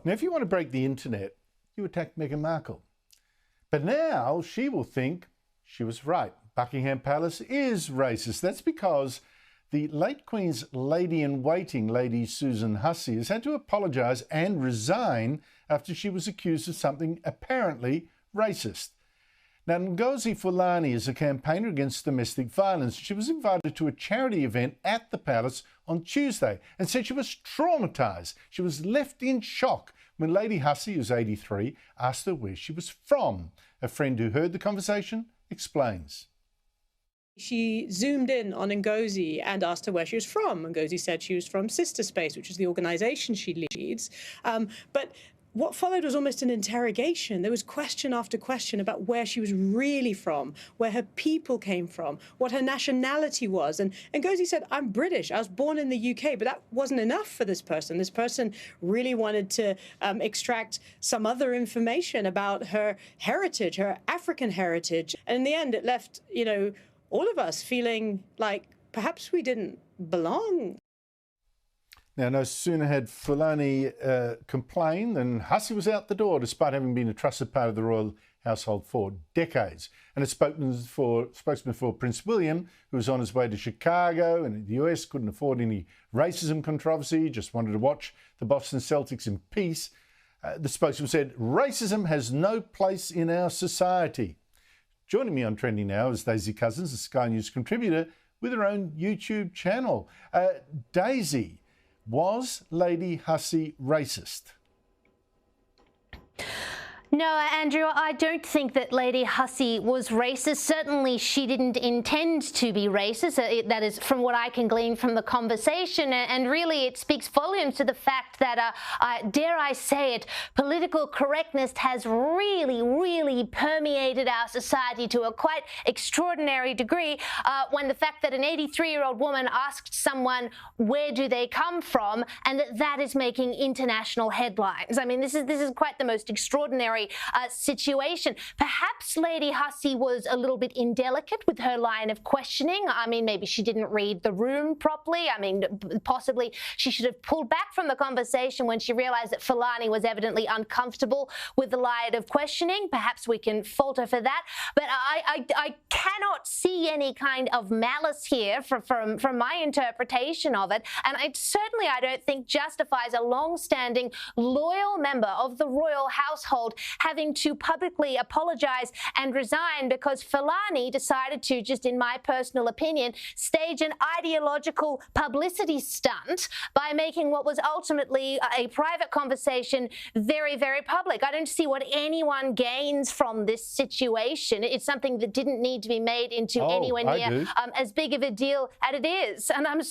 Now, if you want to break the internet, you attack Meghan Markle. But now she will think she was right. Buckingham Palace is racist. That's because the late Queen's lady-in-waiting, Lady Susan Hussey, has had to apologise and resign after she was accused of something apparently racist. Now, Ngozi Fulani is a campaigner against domestic violence. She was invited to a charity event at the palace on Tuesday and said she was traumatised. She was left in shock when Lady Hussey, who's 83, asked her where she was from. A friend who heard the conversation explains. She zoomed in on Ngozi and asked her where she was from. Ngozi said she was from Sister Space, which is the organisation she leads. But what followed was almost an interrogation. There was question after question about where she was really from, where her people came from, what her nationality was. And Ngozi said, I'm British. I was born in the UK, but that wasn't enough for this person. This person really wanted to extract some other information about her heritage, her African heritage. And in the end, it left, all of us feeling like perhaps we didn't belong. Now, no sooner had Fulani complained than Hussey was out the door, despite having been a trusted part of the royal household for decades. And a spokesman for Prince William, who was on his way to Chicago and in the US, couldn't afford any racism controversy, just wanted to watch the Boston Celtics in peace. The spokesman said, racism has no place in our society. Joining me on Trending Now is Daisy Cousins, a Sky News contributor with her own YouTube channel. Daisy, was Lady Hussey racist? No, Andrew, I don't think that Lady Hussey was racist. Certainly she didn't intend to be racist. That is from what I can glean from the conversation. And really it speaks volumes to the fact that, dare I say it, political correctness has really permeated our society to a quite extraordinary degree when the fact that an 83-year-old woman asked someone, where do they come from? And that is making international headlines. I mean, this is quite the most extraordinary situation. Perhaps Lady Hussey was a little bit indelicate with her line of questioning. I mean, maybe she didn't read the room properly. I mean, possibly she should have pulled back from the conversation when she realised that Fulani was evidently uncomfortable with the line of questioning. Perhaps we can fault her for that. But I cannot see any kind of malice here from my interpretation of it. And I don't think justifies a long-standing, loyal member of the royal household having to publicly apologise and resign because Fulani decided to, just in my personal opinion, stage an ideological publicity stunt by making what was ultimately a private conversation very public. I don't see what anyone gains from this situation. It's something that didn't need to be made into anywhere near as big of a deal as it is. And I'm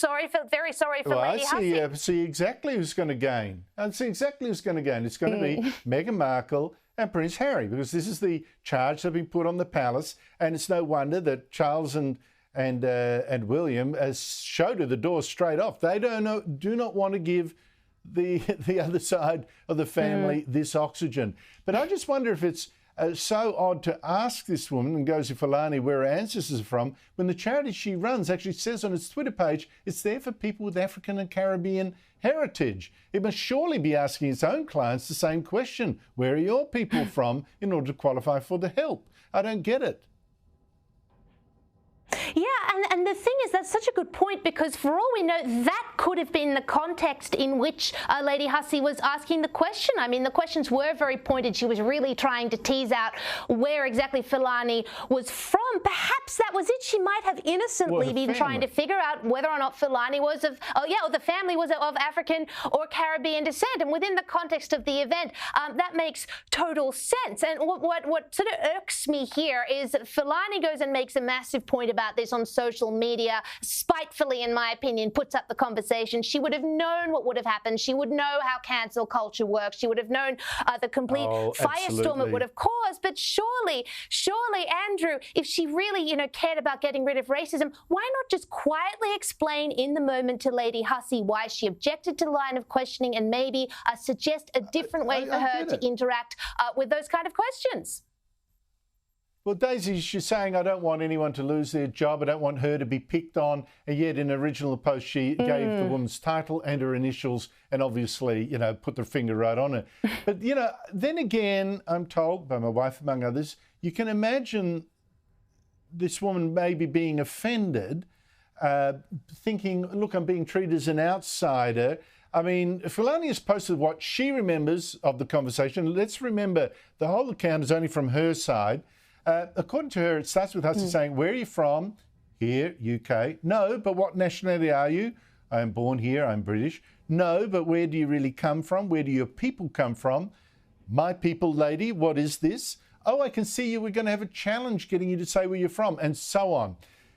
very sorry for Lady Hussey. I see exactly who's going to gain. It's going to be Meghan Markle and Prince Harry, because this is the charge that have been put on the palace, and it's no wonder that Charles and William showed her the door straight off. They do not want to give the other side of the family this oxygen. But I just wonder if it's so odd to ask this woman, Ngozi Fulani, where her ancestors are from, when the charity she runs actually says on its Twitter page it's there for people with African and Caribbean heritage. It must surely be asking its own clients the same question. Where are your people from in order to qualify for the help? I don't get it. Yeah, and the thing is, that's such a good point, because for all we know, that could have been the context in which Lady Hussey was asking the question. I mean, the questions were very pointed. She was really trying to tease out where exactly Fulani was from. Perhaps that was it. She might have innocently been trying to figure out whether or not Fulani was or the family was of African or Caribbean descent. And within the context of the event, that makes total sense. And what sort of irks me here is that Fulani goes and makes a massive point about this on social media, spitefully, in my opinion, puts up the conversation. She would have known what would have happened. She would know how cancel culture works. She would have known the complete firestorm it would have caused. But surely, Andrew, if she really, cared about getting rid of racism, why not just quietly explain in the moment to Lady Hussey why she objected to the line of questioning and maybe suggest a different way for her to interact with those kind of questions? Well, Daisy, she's saying, I don't want anyone to lose their job. I don't want her to be picked on. And yet in the original post, she gave the woman's title and her initials and obviously, you know, put their finger right on it. But, you know, then again, I'm told by my wife, among others, you can imagine this woman maybe being offended, thinking, look, I'm being treated as an outsider. I mean, Filani has posted what she remembers of the conversation. Let's remember, the whole account is only from her side. According to her, it starts with us saying, where are you from? Here, UK. No, but what nationality are you? I am born here, I'm British. No, but where do you really come from? Where do your people come from? My people, lady, what is this? Oh, I can see you. We're going to have a challenge getting you to say where you're from, and so on.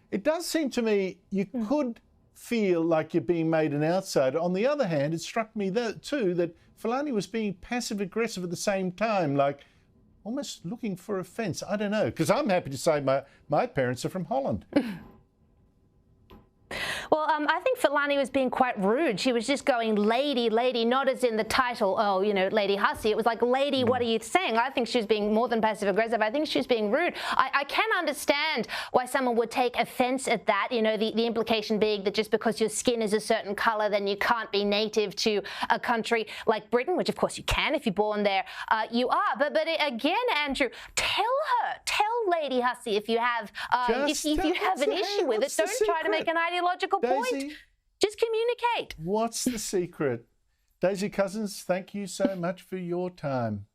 It does seem to me you could feel like you're being made an outsider. On the other hand, it struck me too that Filani was being passive-aggressive at the same time, like almost looking for offence. I don't know, because I'm happy to say my parents are from Holland. Well, I think Filani was being quite rude. She was just going, lady, lady, not as in the title, oh, you know, Lady Hussey. It was like, lady, what are you saying? I think she was being more than passive-aggressive. I think she was being rude. I can understand why someone would take offence at that, you know, the implication being that just because your skin is a certain colour, then you can't be native to a country like Britain, which of course you can if you're born there, you are. But again, Andrew, tell Lady Hussey if you have if you have an issue with it. Don't try to make an ideological point. Just communicate. What's the secret? Daisy Cousins, thank you so much for your time.